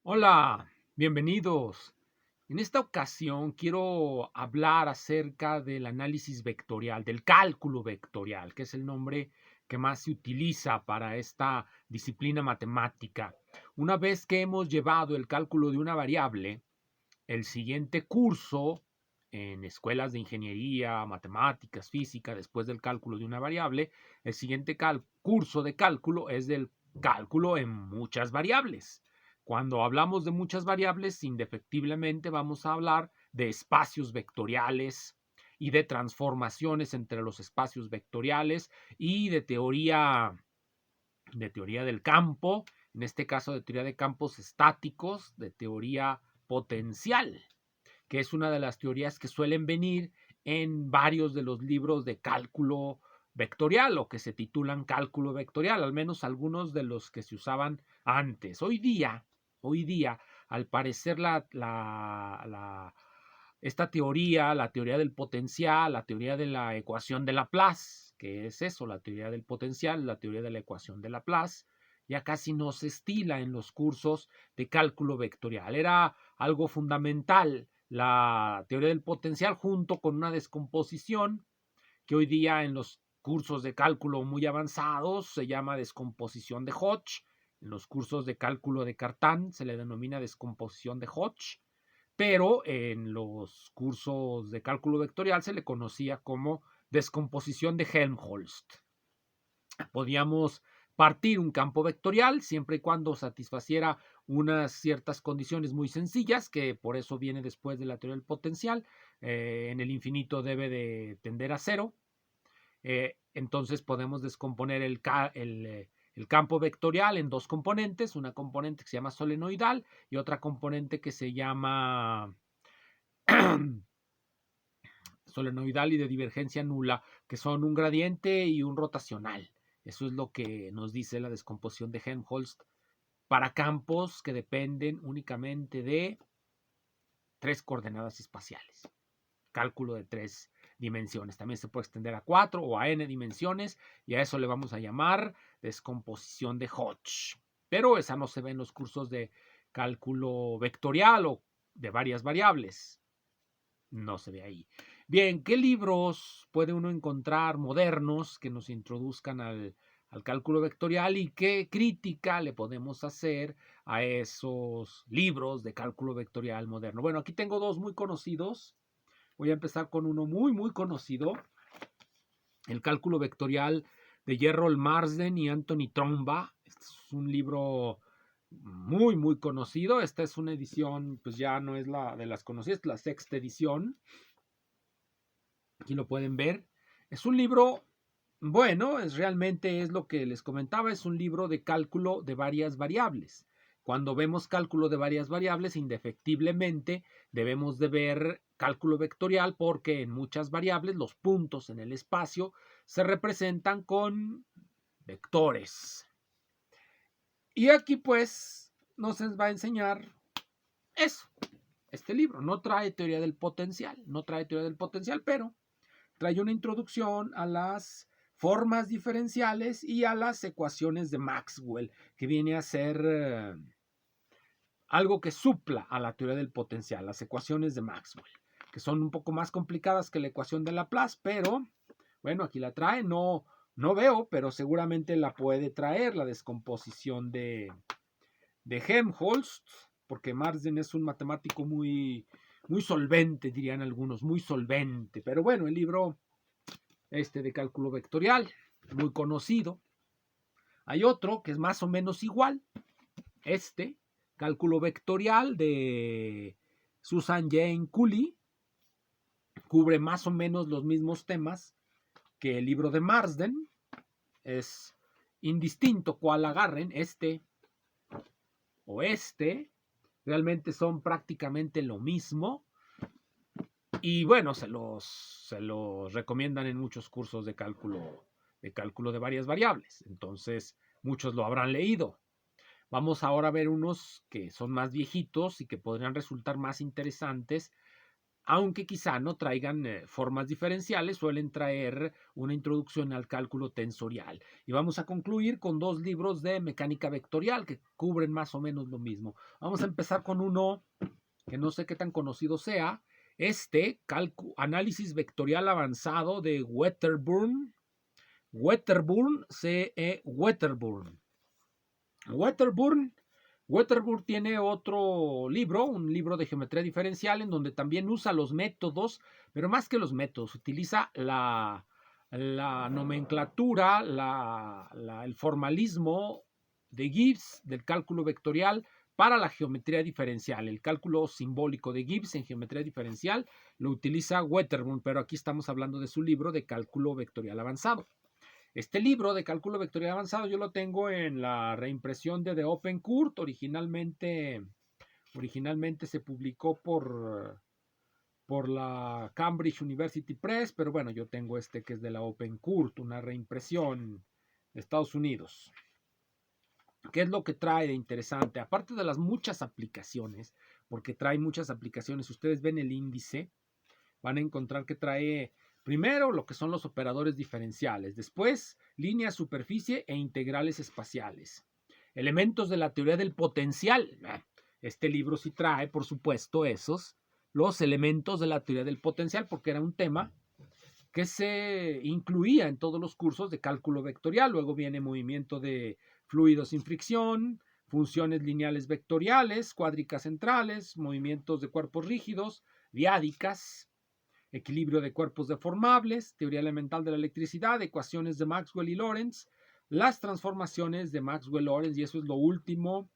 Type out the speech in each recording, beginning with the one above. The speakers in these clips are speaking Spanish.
Hola, bienvenidos. En esta ocasión quiero hablar acerca del análisis vectorial, del cálculo vectorial, que es el nombre que más se utiliza para esta disciplina matemática. Una vez que hemos llevado el cálculo de una variable, el siguiente curso en escuelas de ingeniería, matemáticas, física, después del cálculo de una variable, el siguiente curso de cálculo es del cálculo en muchas variables. Cuando hablamos de muchas variables, indefectiblemente vamos a hablar de espacios vectoriales y de transformaciones entre los espacios vectoriales y de teoría del campo, en este caso de teoría de campos estáticos, de teoría potencial, que es una de las teorías que suelen venir en varios de los libros de cálculo vectorial o que se titulan cálculo vectorial, al menos algunos de los que se usaban antes. Hoy día, al parecer esta teoría, la teoría del potencial, la teoría de la ecuación de Laplace, que es eso, la teoría del potencial, la teoría de la ecuación de Laplace, ya casi no se estila en los cursos de cálculo vectorial. Era algo fundamental la teoría del potencial junto con una descomposición que hoy día en los cursos de cálculo muy avanzados se llama descomposición de Hodge. En los cursos de cálculo de Cartan se le denomina descomposición de Hodge, pero en los cursos de cálculo vectorial se le conocía como descomposición de Helmholtz. Podíamos partir un campo vectorial siempre y cuando satisfaciera unas ciertas condiciones muy sencillas, que por eso viene después de la teoría del potencial. En el infinito debe de tender a cero. Entonces podemos descomponer el campo vectorial en dos componentes, una componente que se llama solenoidal y otra componente que se llama solenoidal y de divergencia nula, que son un gradiente y un rotacional. Eso es lo que nos dice la descomposición de Helmholtz para campos que dependen únicamente de tres coordenadas espaciales. Cálculo de tres dimensiones. También se puede extender a 4 o a n dimensiones y a eso le vamos a llamar descomposición de Hodge. Pero esa no se ve en los cursos de cálculo vectorial o de varias variables. No se ve ahí. Bien, ¿qué libros puede uno encontrar modernos que nos introduzcan al cálculo vectorial y qué crítica le podemos hacer a esos libros de cálculo vectorial moderno? Bueno, aquí tengo dos muy conocidos. Voy a empezar con uno muy conocido, el cálculo vectorial de Gerrold Marsden y Anthony Tromba. Este es un libro muy conocido. Esta es una edición, pues ya no es la de las conocidas, es la sexta edición. Aquí lo pueden ver. Es un libro, bueno, realmente es lo que les comentaba, es un libro de cálculo de varias variables. Cuando vemos cálculo de varias variables, indefectiblemente debemos de ver cálculo vectorial porque en muchas variables los puntos en el espacio se representan con vectores. Y aquí pues nos va a enseñar eso. Este libro no trae teoría del potencial, pero trae una introducción a las formas diferenciales y a las ecuaciones de Maxwell, que viene a ser algo que supla a la teoría del potencial, las ecuaciones de Maxwell, que son un poco más complicadas que la ecuación de Laplace, pero bueno, aquí la trae, no veo, pero seguramente la puede traer la descomposición de Helmholtz, porque Marsden es un matemático muy solvente, dirían algunos, muy solvente, pero bueno, el libro de cálculo vectorial, muy conocido. Hay otro que es más o menos igual, cálculo vectorial de Susan Jane Cooley, cubre más o menos los mismos temas que el libro de Marsden. Es indistinto cuál agarren, o realmente son prácticamente lo mismo. Y bueno, se los recomiendan en muchos cursos de cálculo de varias variables. Entonces, muchos lo habrán leído. Vamos ahora a ver unos que son más viejitos y que podrían resultar más interesantes aunque quizá no traigan formas diferenciales, suelen traer una introducción al cálculo tensorial. Y vamos a concluir con 2 libros de mecánica vectorial que cubren más o menos lo mismo. Vamos a empezar con uno que no sé qué tan conocido sea, Análisis Vectorial Avanzado de Wedderburn. Wedderburn tiene otro libro, un libro de geometría diferencial, en donde también usa los métodos, pero más que los métodos, utiliza la nomenclatura, el formalismo de Gibbs del cálculo vectorial para la geometría diferencial. El cálculo simbólico de Gibbs en geometría diferencial lo utiliza Wedderburn, pero aquí estamos hablando de su libro de cálculo vectorial avanzado. Este libro de cálculo vectorial avanzado yo lo tengo en la reimpresión de The Open Court. Originalmente se publicó por la Cambridge University Press, pero bueno, yo tengo este que es de la Open Court, una reimpresión de Estados Unidos. ¿Qué es lo que trae de interesante? Aparte de las muchas aplicaciones, porque trae muchas aplicaciones, ustedes ven el índice, van a encontrar que trae primero lo que son los operadores diferenciales, después líneas, superficie e integrales espaciales. Elementos de la teoría del potencial. Este libro sí trae, por supuesto, los elementos de la teoría del potencial, porque era un tema que se incluía en todos los cursos de cálculo vectorial. Luego viene movimiento de fluidos sin fricción, funciones lineales vectoriales, cuádricas centrales, movimientos de cuerpos rígidos, diádicas, equilibrio de cuerpos deformables, teoría elemental de la electricidad, ecuaciones de Maxwell y Lorentz, las transformaciones de Maxwell-Lorentz, y eso es lo último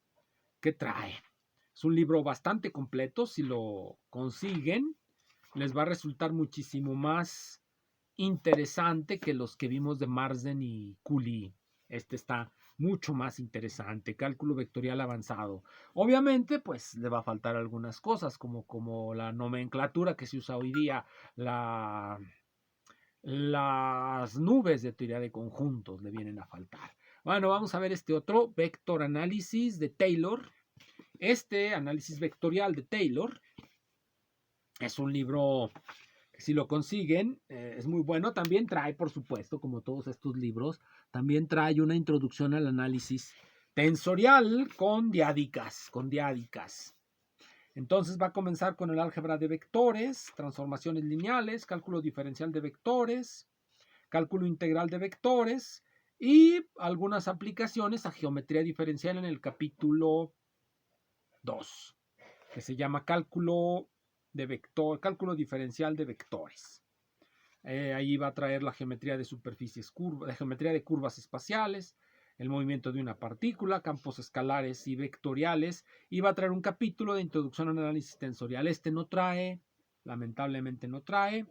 que trae. Es un libro bastante completo. Si lo consiguen, les va a resultar muchísimo más interesante que los que vimos de Marsden y Cooley. Este está mucho más interesante, cálculo vectorial avanzado. Obviamente, pues le va a faltar algunas cosas, como la nomenclatura que se usa hoy día, las nubes de teoría de conjuntos le vienen a faltar. Bueno, vamos a ver este otro, Vector Analysis de Taylor. Este análisis vectorial de Taylor es un libro que, si lo consiguen, es muy bueno. También trae, por supuesto, como todos estos libros, también trae una introducción al análisis tensorial con diádicas. Entonces va a comenzar con el álgebra de vectores, transformaciones lineales, cálculo diferencial de vectores, cálculo integral de vectores y algunas aplicaciones a geometría diferencial en el capítulo 2, que se llama cálculo diferencial de vectores. Ahí va a traer la geometría de superficies curvas, la geometría de curvas espaciales, el movimiento de una partícula, campos escalares y vectoriales, y va a traer un capítulo de introducción al análisis tensorial. Este no trae, lamentablemente no trae,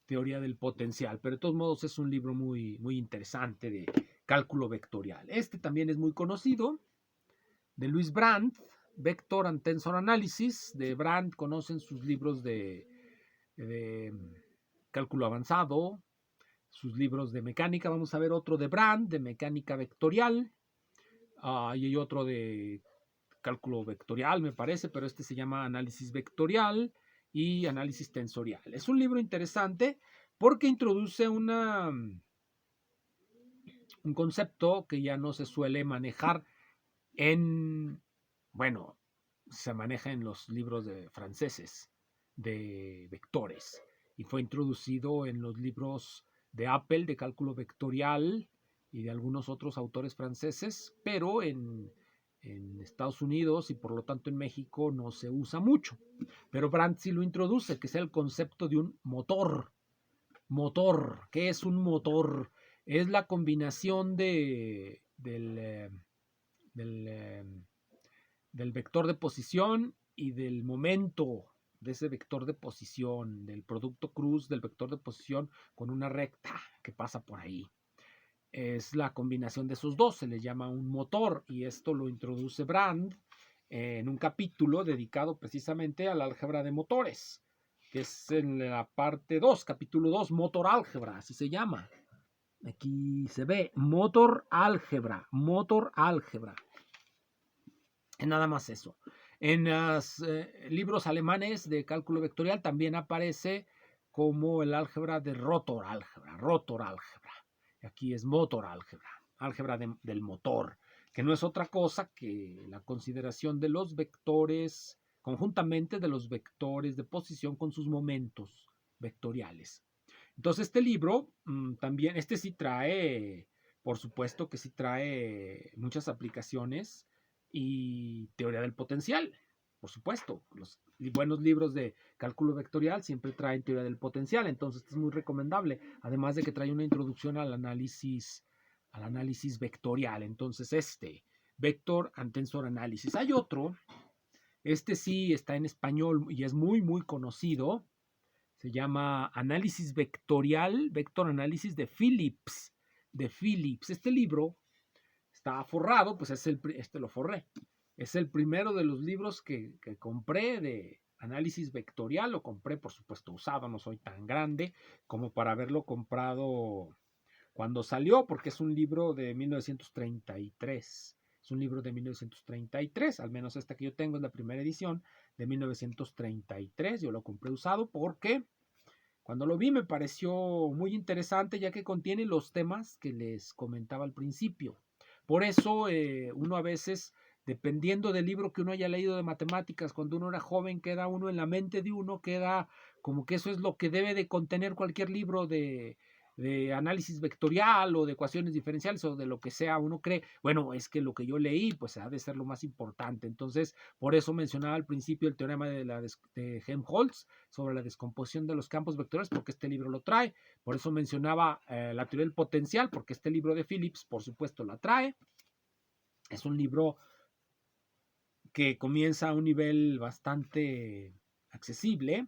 teoría del potencial, pero de todos modos es un libro muy, muy interesante de cálculo vectorial. Este también es muy conocido, de Louis Brandt, Vector and Tensor Analysis. De Brandt conocen sus libros de cálculo avanzado, sus libros de mecánica. Vamos a ver otro de Brandt, de mecánica vectorial, y hay otro de cálculo vectorial, me parece, pero este se llama análisis vectorial y análisis tensorial. Es un libro interesante porque introduce un concepto que ya no se suele manejar se maneja en los libros franceses de vectores, y fue introducido en los libros de Apple de cálculo vectorial y de algunos otros autores franceses, pero en Estados Unidos y por lo tanto en México no se usa mucho. Pero Brandt sí lo introduce, que es el concepto de un motor. ¿Qué es un motor? Es la combinación del vector de posición y del momento de ese vector de posición, del producto cruz del vector de posición con una recta que pasa por ahí. Es la combinación de esos dos, se le llama un motor, y esto lo introduce Brandt en un capítulo dedicado precisamente al álgebra de motores, que es en la parte 2, capítulo 2, motor álgebra, así se llama. Aquí se ve motor álgebra. Es nada más eso. En los libros alemanes de cálculo vectorial también aparece como el álgebra de rotor álgebra. Aquí es motor álgebra, álgebra del motor, que no es otra cosa que la consideración de los vectores, conjuntamente de los vectores de posición con sus momentos vectoriales. Entonces este libro también, este sí trae, por supuesto que sí trae muchas aplicaciones y teoría del potencial, por supuesto. Los buenos libros de cálculo vectorial siempre traen teoría del potencial, entonces es muy recomendable, además de que trae una introducción al análisis vectorial. Entonces Vector and Tensor Analysis. Hay otro, este sí está en español y es muy, muy conocido. Se llama Análisis Vectorial, Vector Análisis de Phillips. Este libro está forrado, pues este lo forré. Es el primero de los libros que compré de análisis vectorial. Lo compré, por supuesto, usado. No soy tan grande como para haberlo comprado cuando salió, porque es un libro de 1933. Es un libro de 1933, al menos esta que yo tengo es la primera edición de 1933. Yo lo compré usado porque cuando lo vi me pareció muy interesante, ya que contiene los temas que les comentaba al principio. Por eso uno a veces, dependiendo del libro que uno haya leído de matemáticas, cuando uno era joven, queda uno en la mente de uno, queda como que eso es lo que debe de contener cualquier libro de análisis vectorial o de ecuaciones diferenciales o de lo que sea. Uno cree, bueno, es que lo que yo leí pues ha de ser lo más importante. Entonces, por eso mencionaba al principio el teorema de Helmholtz sobre la descomposición de los campos vectoriales, porque este libro lo trae. Por eso mencionaba la teoría del potencial, porque este libro de Phillips, por supuesto, la trae. Es un libro que comienza a un nivel bastante accesible,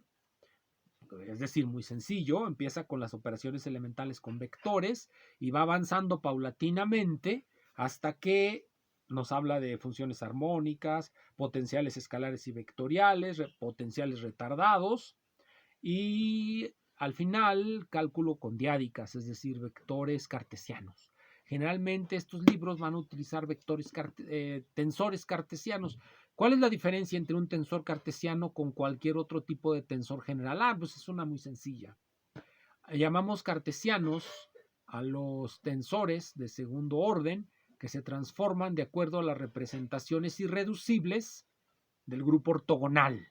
es decir, muy sencillo. Empieza con las operaciones elementales con vectores y va avanzando paulatinamente hasta que nos habla de funciones armónicas, potenciales escalares y vectoriales, potenciales retardados, y al final cálculo con diádicas, es decir, vectores cartesianos. Generalmente estos libros van a utilizar tensores cartesianos. ¿Cuál es la diferencia entre un tensor cartesiano con cualquier otro tipo de tensor general? Pues es una muy sencilla. Llamamos cartesianos a los tensores de segundo orden que se transforman de acuerdo a las representaciones irreducibles del grupo ortogonal.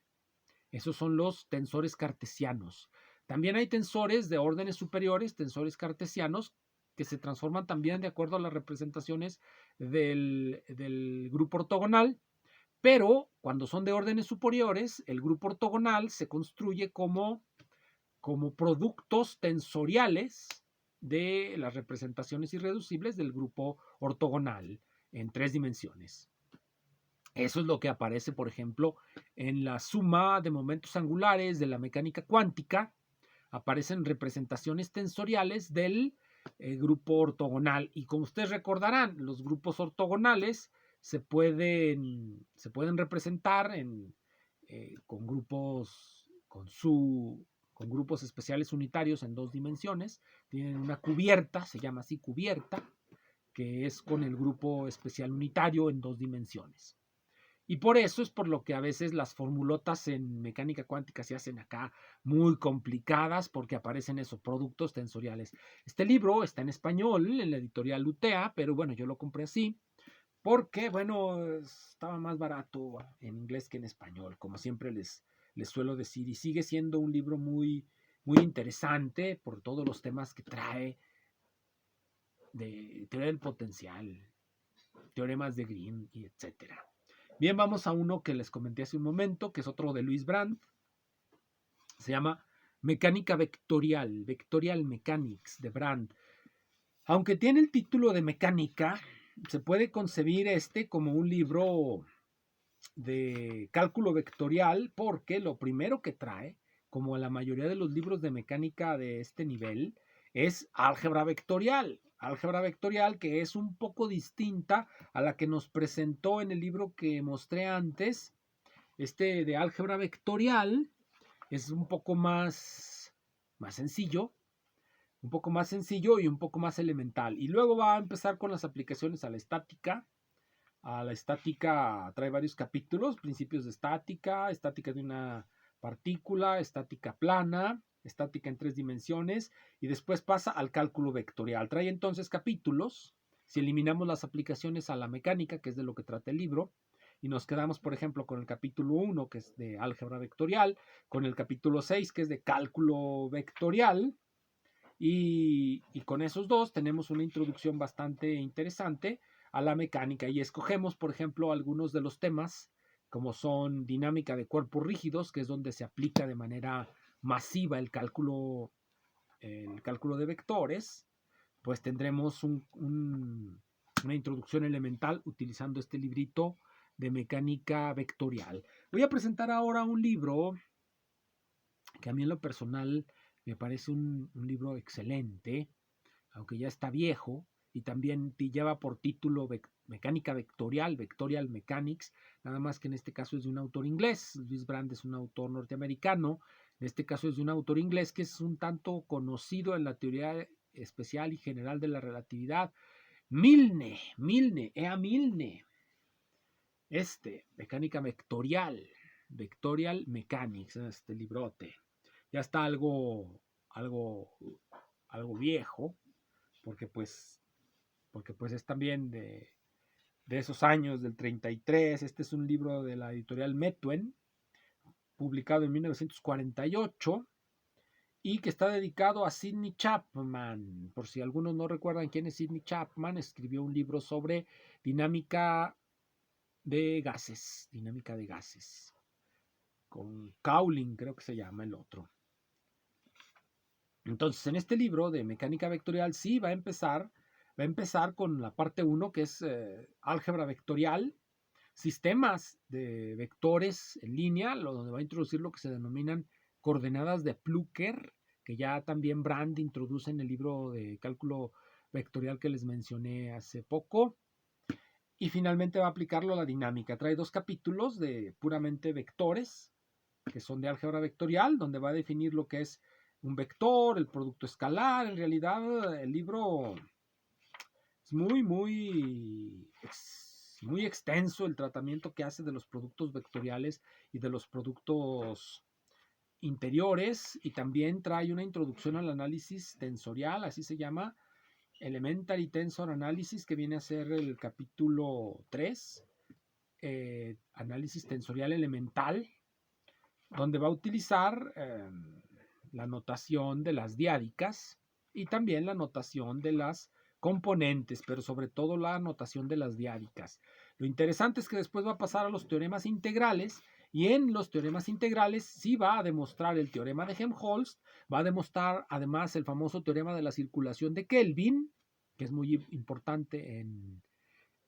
Esos son los tensores cartesianos. También hay tensores de órdenes superiores, tensores cartesianos, que se transforman también de acuerdo a las representaciones del grupo ortogonal, pero cuando son de órdenes superiores, el grupo ortogonal se construye como productos tensoriales de las representaciones irreducibles del grupo ortogonal en 3 dimensiones. Eso es lo que aparece, por ejemplo, en la suma de momentos angulares de la mecánica cuántica. Aparecen representaciones tensoriales del grupo ortogonal. Y como ustedes recordarán, los grupos ortogonales se pueden representar con grupos con grupos especiales unitarios en 2 dimensiones. Tienen una cubierta, se llama así cubierta, que es con el grupo especial unitario en 2 dimensiones. Y por eso es por lo que a veces las formulotas en mecánica cuántica se hacen acá muy complicadas, porque aparecen esos productos tensoriales. Este libro está en español en la editorial UTEA, pero bueno, yo lo compré así porque, bueno, estaba más barato en inglés que en español, como siempre les suelo decir, y sigue siendo un libro muy, muy interesante por todos los temas que trae de teoría del potencial, teoremas de Green y etcétera. Bien, vamos a uno que les comenté hace un momento, que es otro de Louis Brandt. Se llama Mecánica Vectorial, Vectorial Mechanics de Brandt. Aunque tiene el título de mecánica, se puede concebir como un libro de cálculo vectorial, porque lo primero que trae, como la mayoría de los libros de mecánica de este nivel, es álgebra vectorial. Álgebra vectorial que es un poco distinta a la que nos presentó en el libro que mostré antes. De álgebra vectorial es un poco más sencillo, un poco más sencillo y un poco más elemental. Y luego va a empezar con las aplicaciones a la estática, a la estática, trae varios capítulos, principios de estática, estática de una partícula, estática plana, estática en 3 dimensiones, y después pasa al cálculo vectorial. Trae entonces capítulos, si eliminamos las aplicaciones a la mecánica, que es de lo que trata el libro, y nos quedamos, por ejemplo, con el capítulo 1, que es de álgebra vectorial, con el capítulo 6, que es de cálculo vectorial, y con esos dos tenemos una introducción bastante interesante a la mecánica y escogemos, por ejemplo, algunos de los temas como son dinámica de cuerpos rígidos, que es donde se aplica de manera masiva el cálculo de vectores, pues tendremos una introducción elemental utilizando este librito de mecánica vectorial. Voy a presentar ahora un libro que a mí en lo personal me parece un libro excelente, aunque ya está viejo, y también lleva por título Mecánica Vectorial, Vectorial Mechanics, nada más que en este caso es de un autor inglés. Louis Brand es un autor norteamericano, en este caso es de un autor inglés que es un tanto conocido en la teoría especial y general de la relatividad. Milne, Mecánica Vectorial, Vectorial Mechanics, este librote. Ya está algo viejo, porque pues es también de esos años del 33. Este es un libro de la editorial Methuen, publicado en 1948, y que está dedicado a Sidney Chapman. Por si algunos no recuerdan quién es Sidney Chapman, escribió un libro sobre dinámica de gases, con Cowling creo que se llama el otro. Entonces, en este libro de mecánica vectorial sí va a empezar con la parte 1, que es álgebra vectorial, sistemas de vectores en línea, donde va a introducir lo que se denominan coordenadas de Plücker, que ya también Brand introduce en el libro de cálculo vectorial que les mencioné hace poco. Y finalmente va a aplicarlo a la dinámica. Trae 2 capítulos de puramente vectores, que son de álgebra vectorial, donde va a definir lo que es un vector, el producto escalar. En realidad, el libro es muy extenso, el tratamiento que hace de los productos vectoriales y de los productos interiores, y también trae una introducción al análisis tensorial, así se llama, Elementary Tensor Analysis, que viene a ser el capítulo 3, análisis tensorial elemental, donde va a utilizar la notación de las diádicas y también la notación de las componentes, pero sobre todo la notación de las diádicas. Lo interesante es que después va a pasar a los teoremas integrales, y en los teoremas integrales sí va a demostrar el teorema de Helmholtz, va a demostrar además el famoso teorema de la circulación de Kelvin, que es muy importante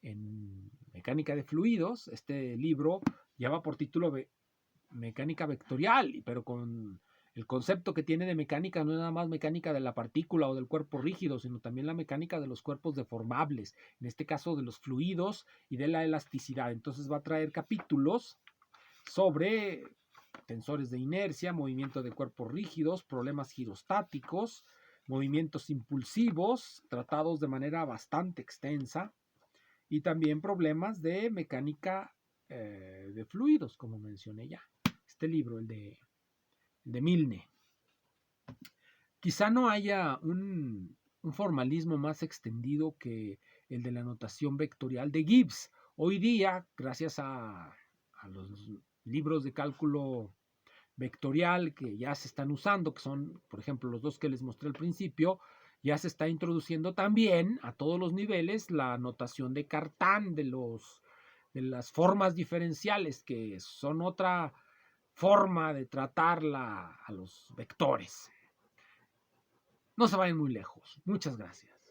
en mecánica de fluidos. Este libro lleva por título mecánica vectorial, pero con el concepto que tiene de mecánica no es nada más mecánica de la partícula o del cuerpo rígido, sino también la mecánica de los cuerpos deformables, en este caso de los fluidos y de la elasticidad. Entonces va a traer capítulos sobre tensores de inercia, movimiento de cuerpos rígidos, problemas girostáticos, movimientos impulsivos, tratados de manera bastante extensa, y también problemas de mecánica de fluidos, como mencioné ya. Este libro, el de Milne. Quizá no haya un formalismo más extendido que el de la notación vectorial de Gibbs. Hoy día, gracias a los libros de cálculo vectorial que ya se están usando, que son, por ejemplo, los 2 que les mostré al principio, ya se está introduciendo también a todos los niveles la notación de Cartan de las formas diferenciales, que son otra forma de tratar a los vectores. No se vayan muy lejos. Muchas gracias.